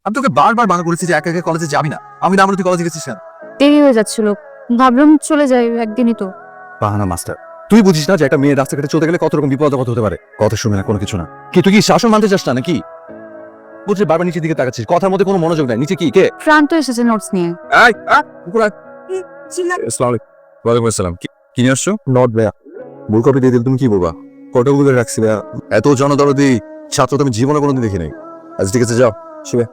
আমি তোকে বারবার বারণ করেছি যে একা একা কলেজে যাবি না। আমি না বলে তুই কলেজে গেছিস না। দেরি হয়ে যাচ্ছিল, ভাবলাম চলে যাই, একদিনই তো। বাহানা মাস্টার। তুই বুঝিস না যে একটা মেয়ে রাস্তাঘাটে চলতে গেলে কত রকম বিপদ হতে পারে? কথা শুনে না কোনো কিছু না। কি তুই কি শাসন মানতে চাস না নাকি? বুঝলি বারবার নিচের দিকে তাকাচ্ছিস, কথার মধ্যে কোনো মনোযোগ নাই। নিচে কি কে? প্রান্ত এসেছে নোটস নিয়ে। ওয়ালাইকুম আসসালাম। কি নিয়ে আসছো? নট ভাইয়া, ভুল কপি দিয়ে দিল। তুমি কি বলবা? কতগুলো রাখছি ভাইয়া। এত জনদরদি ছাত্র তো আমি জীবনে কোনোদিন দেখি নাই। আজ ঠিক আছে, যাও শুয়ে।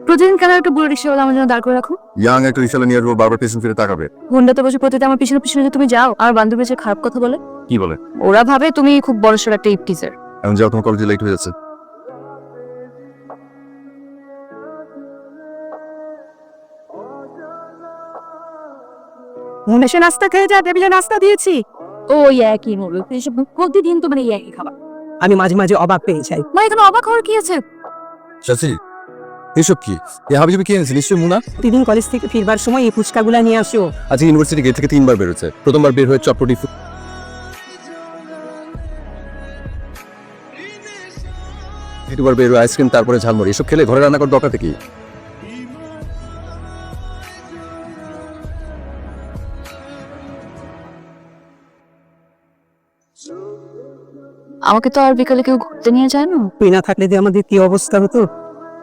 প্রতিদিন কেন একটা বুড়ো রিক্সাওয়ালা আমার জন্য দাঁড় করে রাখো? ইয়াং একটা রিক্সাওয়ালা নিয়ে আসবো, বারবার পেছন ফিরে তাকাবে। হোন্ডাতে বসে প্রতিদিন আমার পিছনে পিছনে যে তুমি যাও, আমার বান্ধবী এসে খারাপ কথা বলে। কি বলে? ওরা ভাবে তুমি খুব বড়সড় একটা টিচার। এখন যাও, তোমার কলেজে লেট হয়ে যাচ্ছে। এসে নাস্তা খেয়ে যা, টেবিলে নাস্তা দিয়েছি। ও একই মূল, এসব প্রতিদিন তো মানে একই খাবার। আমি মাঝে মাঝে অবাক পেয়ে যাই। মা এখানে অবাক হওয়ার কি আছে? চাচি, এসব কি? এ হাবিজাবি কি এনেছে? নিশ্চয়ই মুনা। প্রতিদিন কলেজ থেকে ফিরবার সময় এই ফুচকাগুলা নিয়ে আসো। আজকে ইউনিভার্সিটি গেট থেকে 3বার বেরোচ্ছে। প্রথমবার বের হয়ে চটপটি, দ্বিতীয়বার বের হয়ে আইসক্রিম, তারপরে ঝালমুড়ি। এসব খেলে ঘরে রান্না করার দরকার কি? আমাকে তো আর বিকালে কেউ ঘুরতে নিয়ে যায় না। তুই না থাকলে যে আমাদের কি অবস্থা হতো।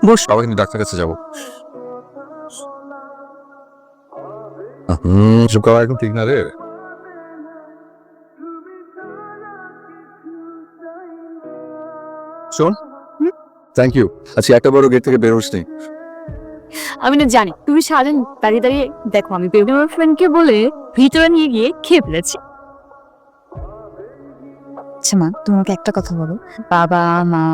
বস। বাবা কিন্তু ডাক্তার কাছে যাবো। এসব খাওয়া এখন ঠিক না রে। শোন, থ্যাংক ইউ। আচ্ছা, একটা বড় গেট থেকে বের হোস নি। আমি না জানি তুমি সারাদিন দাঁড়িয়ে দাঁড়িয়ে দেখো। আমি বেবি আমার ফ্রেন্ডকে বলে ভিতরে নিয়ে গিয়ে খেয়ে ফেলেছি। আচ্ছা মা, তোমাকে একটা কথা বলো, বাবা মা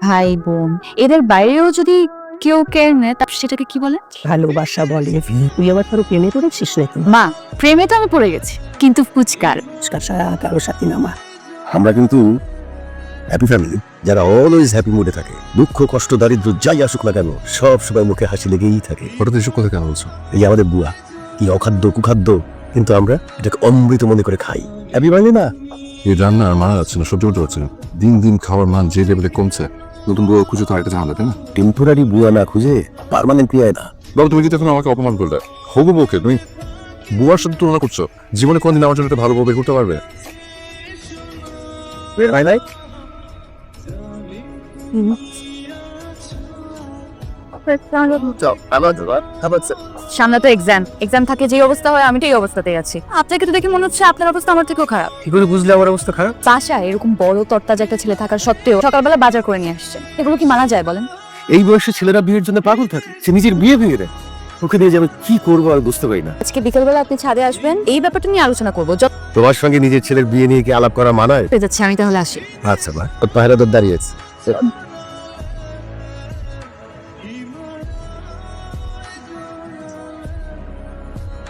ভাই বোন এদের বাইরেও যদি কেউ কেয়ার নেয়, তার সেটাকে কি বলে? ভালোবাসা বলে। তুই আবার কারো প্রেমে পড়েছিস নাকি? মা, প্রেমে তো আমি পড়ে গেছি, কিন্তু ফুচকার। ফুচকা ছাড়া কারো সাথে না মা। আমরা কিন্তু হ্যাপি ফ্যামিলি, যারা অলওয়েজ হ্যাপি মুডে থাকে। দুঃখ কষ্ট দারিদ্র যাই আসুক না কেন, সব সময় মুখে হাসি লেগেই থাকে। হঠাৎ এসব কথা কেন বলছো? এই যে আমাদের বুয়া, কি অখাদ্য কুখাদ্য, কিন্তু আমরা এটাকে অমৃত মনে করে খাই। হ্যাপি ফ্যামিলি না? এই রান্না আর মানা যাচ্ছে না, সহ্য করতে পারছি না। দিন দিন খাওয়ার মান যে লেভেলে কমছে, নতুন বউ খুঁজে তো আরেকটা ঝামেলা, তাই না? টেম্পোরারি বুয়া না খুঁজে পার্মানেন্ট পিয়ায় না। বাবা, তুমি কিন্তু এখন আমাকে অপমান করলে। হবু বউকে তুমি বুয়ার সাথে তুলনা করছো। জীবনে কোনদিন আমার জন্য একটা ভালো বউ বের করতে পারবে? সামনে তো এক্সাম থাকে, যে অবস্থা হয় আমি তো এই অবস্থাতেই আছি। আপনাকে তো দেখে মনে হচ্ছে আপনার অবস্থা আমার থেকেও খারাপ। কি করে বুঝলে আমার অবস্থা খারাপ? বাসায় এরকম বড় তরতাজা একটা ছেলে থাকার সত্ত্বেও সকালবেলা বাজার করে নিয়ে আসছেন, এগুলো কি মানা যায় বলেন? এই বয়সে ছেলেরা বিয়ের জন্য পাগল থাকে। সে নিজের বিয়ে ভেঙে দেয়। ওকে দিয়ে যাবে কি করবো আর বুঝতে পারি না। আজকে বিকেলবেলা আপনি ছাদে আসবেন, এই ব্যাপারটা নিয়ে আলোচনা করবো। যত তোমার সঙ্গে নিজের ছেলের বিয়ে নিয়ে কি আলাপ করা মানায়? হয়ে যাচ্ছে, আমি তাহলে আসি। আচ্ছা মা, তোর পাহারাদার দাঁড়িয়ে আছে।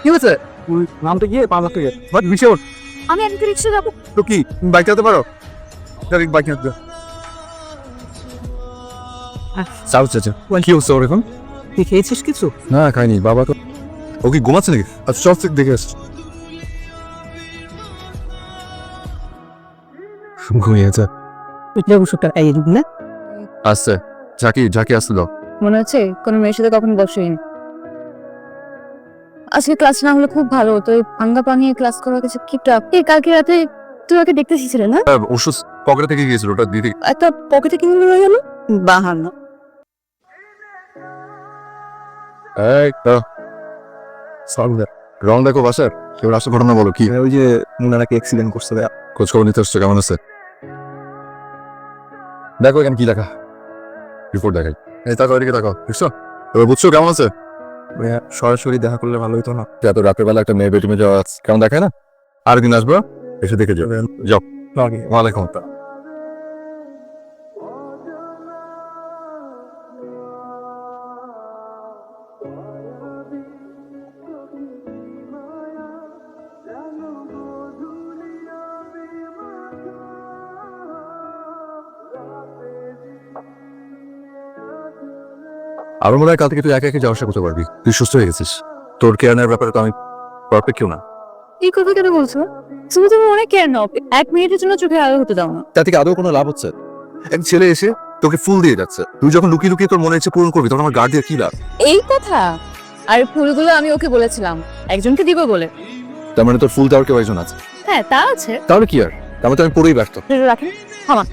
কি হয়েছে? নামটা গিয়ে 5 লাখ টাকা বিষয়। আমি একদিন রিক্সা যাবো। তো কি বাইক চালাতে পারো? বাইক নিতে চালু চাচা। কি হচ্ছে ওর এখন? তুই খেয়েছিস কিছু? না, খাইনি। বাবা তো ও কি ঘুমাচ্ছে নাকি? আচ্ছা চল থেকে দেখে আসছি। ঘুমিয়েছে। তুই ওষুধটা এই না? আসছে। ঝাঁকি আসছিল। মনে হচ্ছে কোনো মেয়ের সাথে কখনো বসেনি। আজকে ক্লাস না হলে খুব ভালো হতো। এই ভাঙ্গা পানিয়ে ক্লাস করার কাছে কি টাফ। এই কালকে রাতে তুই ওকে দেখতে এসেছিলি না? ওষুধ পকেটে থেকে গিয়েছিল, ওটা দিদি। একটা পকেটে কিভাবে রয়ে গেল? বাহান্ন। এই রং দেখো বাসার। কেউ রাস্তা ঘটনা বলো কি? ওই যে মুনা নাকি অ্যাক্সিডেন্ট করছে। খোঁজ খবর নিতে আসছো, কেমন আছে? দেখো এখানে কি লেখা, রিপোর্ট দেখাই। এই তাকাও, এদিকে তাকাও, দেখছো? এবার বুঝছো কেমন আছে? ভাইয়া সরাসরি দেখা করলে ভালো হতো না? এত রাতের বেলা একটা মেয়ে বেটিমে যাওয়া কেমন দেখায় না? আরেকদিন আসবো, এসে দেখে যাও। যাও। ওয়ালাইকুম আসসালাম। আমার মনে হয় কাল থেকে তুই একা একা যাওয়া আসা করতে পারবি। তুই সুস্থ হয়ে গেছিস। তোর কেয়ার নেওয়ার ব্যাপারে তো আমি পারফেক্ট কেউ না। এই কথা কেন বলছো? তুমি অনেক কেয়ার নাও, 1 মিনিটের জন্য চোখে আলো হতে দাও না। তা থেকে আদৌ কোনো লাভ হচ্ছে? এক ছেলে এসে তোকে ফুল দিয়ে যাচ্ছে, তুই যখন লুকিয়ে লুকিয়ে তোর মনে ইচ্ছে পূরণ করবি তখন আমার গার্ড দিয়ে কি লাভ? এই কথা? আর ফুলগুলো আমি ওকে বলেছিলাম একজনকে দিব বলে। তার মানে তোর ফুল দেওয়ার কেউ একজন আছে? হ্যাঁ তা আছে। তাহলে কি আর, তার মানে তো আমি পুরোই ব্যর্থ। রাখেন, থামান।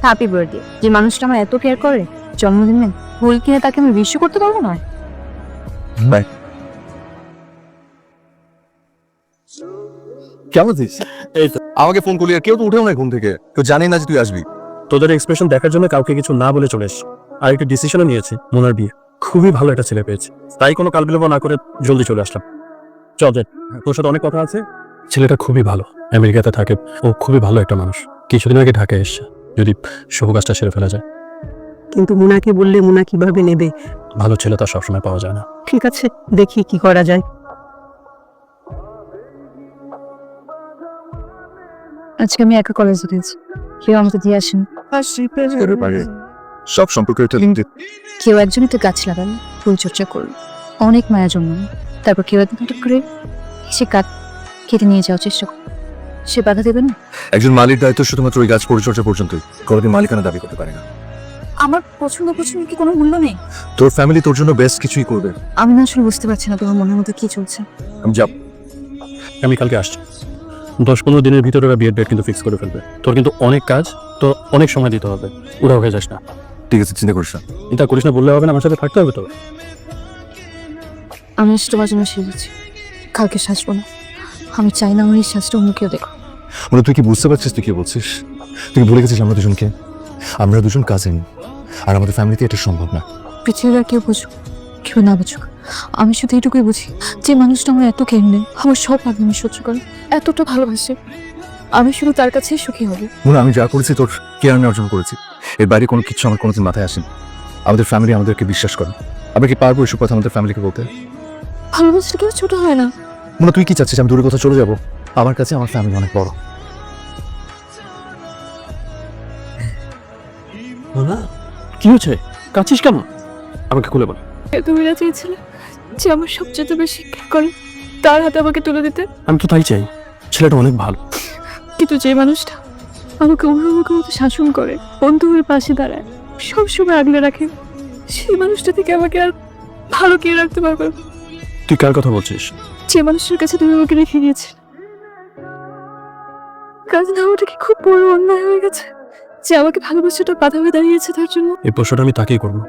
Happy birthday. যে মানুষটা আমার এত কেয়ার করে, জন্মদিনে ফুল কিনে তাকে আমি উইশ করতে পারবো না? বাই। কেমন আছিস? এই তো। আমাকে ফোন করলি আর কেউ তো উঠেও না ঘুম থেকে, কেউ জানি না যে তুই আসবি। তোদের এক্সপ্রেশন দেখার জন্য কাউকে কিছু না বলে চলে এসেছি। আর একটা ডিসিশনও নিয়েছি, মোনার বিয়ে। খুবই ভালো একটা ছেলে পেয়েছে, তাই কোনো কালবিলম্ব না করে জলদি চলে আসলাম। চল যে, তোর সাথে অনেক কথা আছে। ছেলেটা খুবই ভালো, আমেরিকাতে থাকে। ও খুবই ভালো একটা মানুষ। কিছুদিন আগে ঢাকায় এসছে, যদি শুভ কাজটা সেরে ফেলা যায়। কিন্তু মুনাকে বললে মুনা কিভাবে নেবে? ভালো ছেলে তো আর সবসময় পাওয়া যায় না। ঠিক আছে, দেখি কি করা যায়। আজকে আমি একা কলেজে দিয়েছি, কেউ আমাকে দিয়ে আসেন। সব সম্পর্কে একটা লিঙ্ক কেউ একজন একটা গাছ লাগান, পরিচর্যা করুন, অনেক মায়া জন্মান। তারপর কেউ একদিন হঠাৎ করে সে কাঠ কেটে নিয়ে যাওয়ার চেষ্টা করে, সে বাধা দেবে না? একজন মালির দায়িত্ব শুধুমাত্র ওই গাছ পরিচর্যা পর্যন্তই, কোনোদিন মালিকানা দাবি করতে পারে না। আমার পছন্দ কি কোনো মূল্য নেই? তোর ফ্যামিলি তোর জন্য বেস্ট কিছুই করবে। আমি না আসলে বুঝতে পারছি না তোমার মনের মধ্যে কি চলছে। আমি যাব। আমি কালকে আসছি, 10-15 দিনের ভিতরে ওরা বিয়ের ডেট কিন্তু ফিক্স করে ফেলবে। তোর কিন্তু অনেক কাজ, তো অনেক সময় দিতে হবে। উড়া হয়ে যাস না। ঠিক আছে, চিন্তা করিস না। চিন্তা করিস না বললে হবে না, আমার সাথে থাকতে হবে তো। আমি আজ তোমার জন্য সেজেছি, কালকে সাজবো না। আমি চাই না আমার এই সাজটা অন্য কেউ দেখো। মানে তুই কি বুঝতে পারছিস তুই কি বলছিস? তুই কি ভুলে গেছিস আমরা দুজনকে? আমরা দুজন কাজিন, আর আমাদের ফ্যামিলিতে এটা সম্ভব না। পৃথিবীর আর কেউ বুঝুক কেউ না বুঝুক, আমি শুধু এইটুকুই বুঝি, যে মানুষটা আমার এত কেন্দ্রে আমার সব আগ্রহ সহ্য করে, এতটা ভালোবাসে, আমি শুধু তার কাছেই সুখী হব। মনে আমি যা করেছি তোর কেয়ার নিয়ে অর্জন করেছি, এর বাইরে কোনো কিছু আমার কোনোদিন মাথায় আসেনি। আমাদের ফ্যামিলি আমাদেরকে বিশ্বাস করে। আমরা কি পারবো এসব কথা আমাদের ফ্যামিলিকে বলতে? ভালোবাসা কেউ ছোট হয় না। মনে তুই কি চাচ্ছিস আমি দূরে কোথাও চলে যাবো? আমার কাছে আমার ফ্যামিলি অনেক বড়। না, কি হয়েছে? কাঁদছিস কেন? আমাকে খুলে বল। তুমি না চেয়েছিলে যে আমার সবচেয়ে বেশি কেয়ার করে তার হাতে আমাকে তুলে দিতে? আমি তো তাই চাই, ছেলেটা অনেক ভালো। কিন্তু যে মানুষটা আমাকে অন্যরকম মতো শাসন করে, বন্ধু হয়ে পাশে দাঁড়ায়, সবসময় আগলে রাখে, সেই মানুষটা থেকে আমাকে আর ভালো কে রাখতে পারবে? তুই কার কথা বলছিস? যে মানুষের কাছে তুমি আমাকে রেখে গিয়েছে। কাজ না ওটা কি খুব বড় অন্যায় হয়ে গেছে যে আমাকে ভালোবাসাটা বাধা হয়ে দাঁড়িয়েছে তার জন্য? এই প্রশ্নটা আমি তাকেই করবো।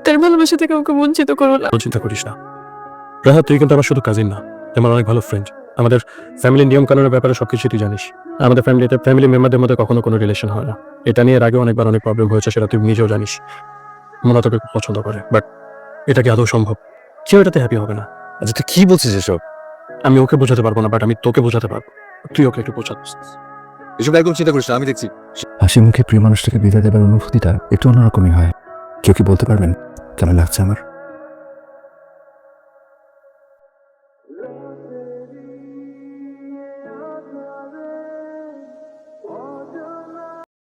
তার ভালোবাসা থেকে আমাকে বঞ্চিত করো না। চিন্তা করিস না রাহা, তুই কিন্তু আমার শুধু কাজিন না, তুই আমার অনেক ভালো ফ্রেন্ড। আমাদের ফ্যামিলির নিয়ম কানুনের ব্যাপারে সবকিছু তুই জানিস। আমাদের ফ্যামিলি মেম্বারদের মধ্যে কখনো কোনো রিলেশন হয় না। এটা নিয়ে এর আগে অনেকবার অনেক প্রবলেম হয়েছে, সেটা তুই নিজেও জানিস। মোনা তোকে খুব পছন্দ করে, বাট এটা কি আদৌ সম্ভব? কেউ এটাতে হ্যাপি হবে না। আচ্ছা তুই কি বলছিস এসব? আমি ওকে বোঝাতে পারবো না, বাট আমি তোকে বোঝাতে পারবো। তুই ওকে একটু বোঝাতে। এসব একদম চিন্তা করিস না, আমি দেখছি। হাসি মুখে প্রিয় মানুষটাকে বিদায় দেবার অনুভূতিটা একটু অন্যরকমই হয়। কেউ কি বলতে পারবেন কেমন লাগছে আমার?